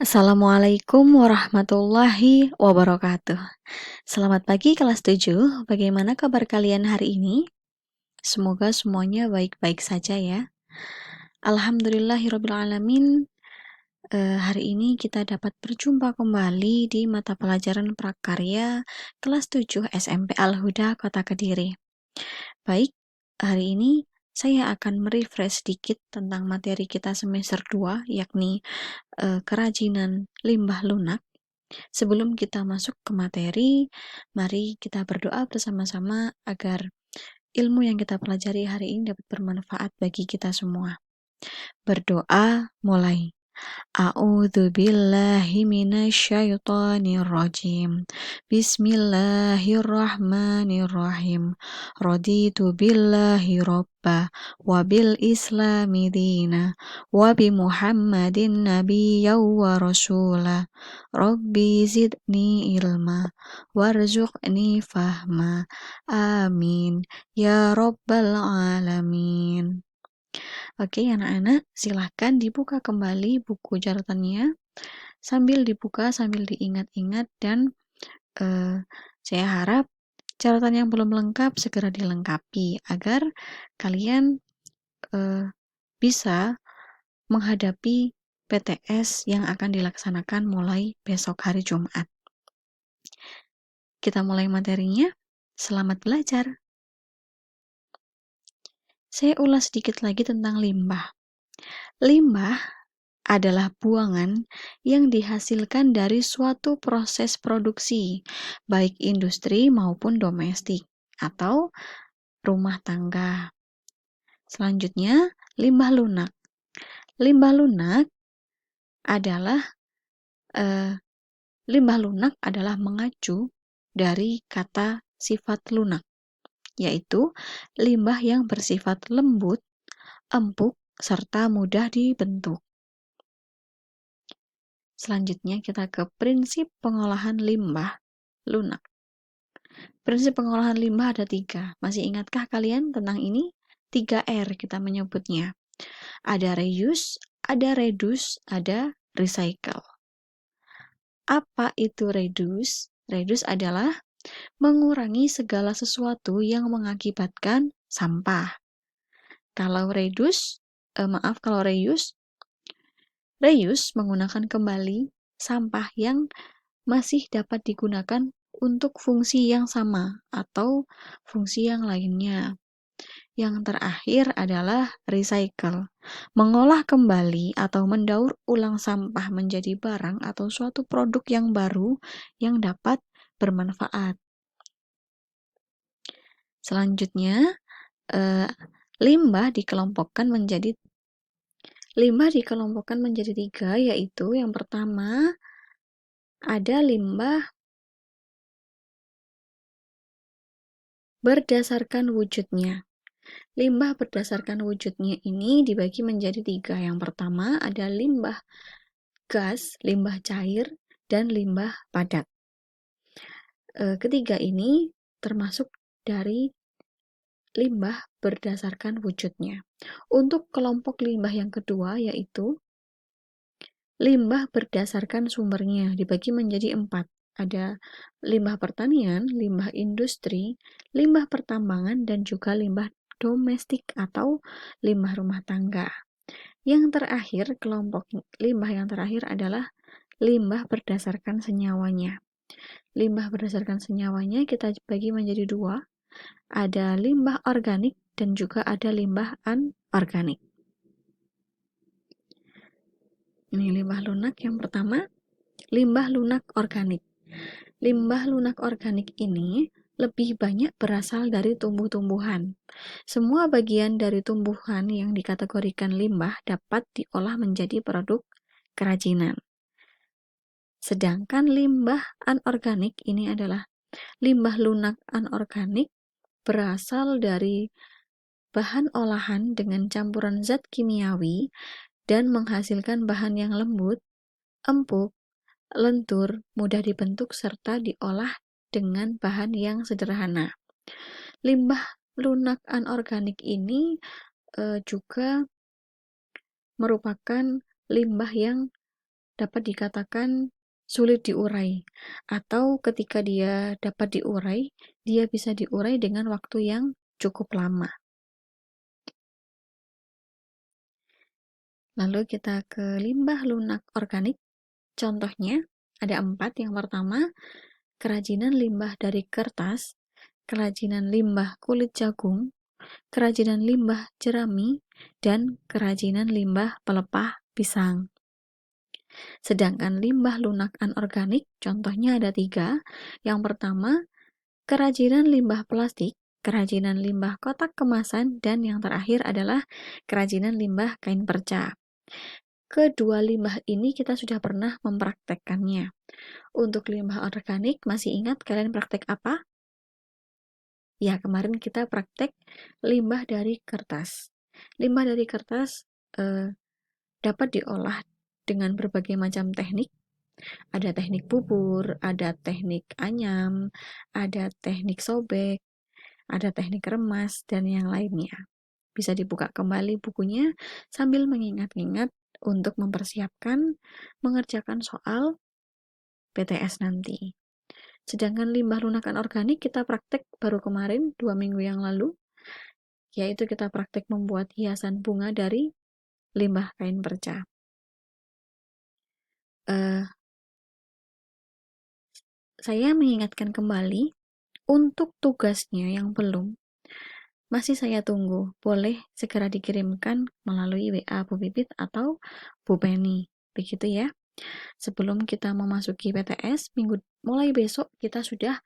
Assalamualaikum warahmatullahi wabarakatuh. Selamat pagi kelas 7. Bagaimana kabar kalian hari ini? Semoga semuanya baik-baik saja ya. Alhamdulillahirrabbilalamin. Hari ini kita dapat berjumpa kembali di mata pelajaran prakarya kelas 7 SMP Al-Huda Kota Kediri. Baik, hari ini saya akan merefresh sedikit tentang materi kita semester 2, yakni kerajinan limbah lunak. Sebelum kita masuk ke materi, mari kita berdoa bersama-sama agar ilmu yang kita pelajari hari ini dapat bermanfaat bagi kita semua. Berdoa mulai. A'udzu billahi minasyaitonir rajim. Bismillahirrahmanirrahim. Raditu billahi robba wa bil islami dina wa bi Muhammadin nabiyya wa rasula. Rabbi zidni ilma warzuqni fahma. Amin ya rabbal alamin. Oke, anak-anak, silahkan dibuka kembali buku catatannya. Sambil dibuka, sambil diingat-ingat, dan saya harap catatan yang belum lengkap segera dilengkapi agar kalian bisa menghadapi PTS yang akan dilaksanakan mulai besok hari Jumat. Kita mulai materinya. Selamat belajar. Saya ulas sedikit lagi tentang limbah. Limbah adalah buangan yang dihasilkan dari suatu proses produksi, baik industri maupun domestik atau rumah tangga. Selanjutnya, limbah lunak. Limbah lunak adalah mengacu dari kata sifat lunak, yaitu limbah yang bersifat lembut, empuk, serta mudah dibentuk. Selanjutnya kita ke prinsip pengolahan limbah lunak. Prinsip pengolahan limbah ada 3. Masih ingatkah kalian tentang ini? 3R kita menyebutnya. Ada reuse, ada reduce, ada recycle. Apa itu reduce? Reduce adalah mengurangi segala sesuatu yang mengakibatkan sampah. Kalau reuse menggunakan kembali sampah yang masih dapat digunakan untuk fungsi yang sama atau fungsi yang lainnya. Yang terakhir adalah recycle, mengolah kembali atau mendaur ulang sampah menjadi barang atau suatu produk yang baru yang dapat bermanfaat. Selanjutnya, limbah dikelompokkan menjadi 3, yaitu yang pertama ada limbah berdasarkan wujudnya. Limbah berdasarkan wujudnya ini dibagi menjadi 3. Yang pertama ada limbah gas, limbah cair, dan limbah padat. Ketiga ini termasuk dari limbah berdasarkan wujudnya. Untuk kelompok limbah yang kedua yaitu limbah berdasarkan sumbernya dibagi menjadi 4. Ada limbah pertanian, limbah industri, limbah pertambangan, dan juga limbah domestik atau limbah rumah tangga. Yang terakhir, kelompok limbah yang terakhir adalah limbah berdasarkan senyawanya. Limbah berdasarkan senyawanya kita bagi menjadi 2. Ada limbah organik dan juga ada limbah anorganik. Ini limbah lunak yang pertama, limbah lunak organik. Limbah lunak organik ini lebih banyak berasal dari tumbuh-tumbuhan. Semua bagian dari tumbuhan yang dikategorikan limbah dapat diolah menjadi produk kerajinan. Sedangkan limbah anorganik ini adalah limbah lunak anorganik berasal dari bahan olahan dengan campuran zat kimiawi dan menghasilkan bahan yang lembut, empuk, lentur, mudah dibentuk, serta diolah dengan bahan yang sederhana. Limbah lunak anorganik ini juga merupakan limbah yang dapat dikatakan sulit diurai, atau ketika dia dapat diurai, dia bisa diurai dengan waktu yang cukup lama. Lalu kita ke limbah lunak organik. Contohnya ada 4. Yang pertama, kerajinan limbah dari kertas, kerajinan limbah kulit jagung, kerajinan limbah jerami, dan kerajinan limbah pelepah pisang. Sedangkan limbah lunak anorganik, contohnya ada 3. Yang pertama, kerajinan limbah plastik, kerajinan limbah kotak kemasan, dan yang terakhir adalah kerajinan limbah kain perca. Kedua limbah ini kita sudah pernah mempraktekkannya. Untuk limbah organik, masih ingat kalian praktek apa? Ya, kemarin kita praktek limbah dari kertas. Limbah dari kertas dapat diolah dengan berbagai macam teknik. Ada teknik bubur, ada teknik anyam, ada teknik sobek, ada teknik remas, dan yang lainnya. Bisa dibuka kembali bukunya sambil mengingat-ingat untuk mempersiapkan mengerjakan soal PTS nanti. Sedangkan limbah lunakan organik kita praktek baru kemarin 2 minggu yang lalu, yaitu kita praktek membuat hiasan bunga dari limbah kain perca. Saya mengingatkan kembali untuk tugasnya yang belum, masih saya tunggu. Boleh segera dikirimkan melalui WA Bu Pipit atau Bu Penny. Begitu ya. Sebelum kita memasuki PTS, mulai besok kita sudah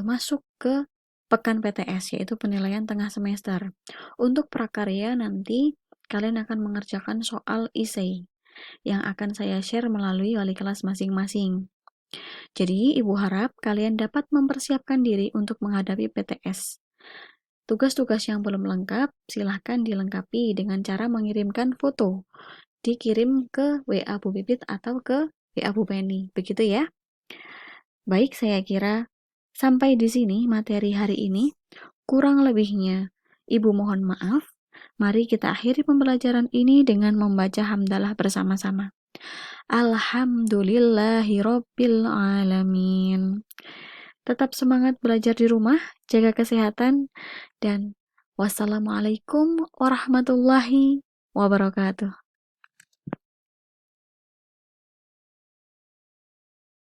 masuk ke pekan PTS, yaitu penilaian tengah semester. Untuk prakarya nanti kalian akan mengerjakan soal essay yang akan saya share melalui wali kelas masing-masing. Jadi, Ibu harap kalian dapat mempersiapkan diri untuk menghadapi PTS. Tugas-tugas yang belum lengkap, silahkan dilengkapi dengan cara mengirimkan foto. Dikirim ke WA Bu Pipit atau ke WA Bu Penny. Begitu ya. Baik, saya kira sampai di sini materi hari ini. Kurang lebihnya, Ibu mohon maaf. Mari kita akhiri pembelajaran ini dengan membaca hamdalah bersama-sama. Alhamdulillahirabbil alamin. Tetap semangat belajar di rumah, jaga kesehatan, dan wassalamualaikum warahmatullahi wabarakatuh.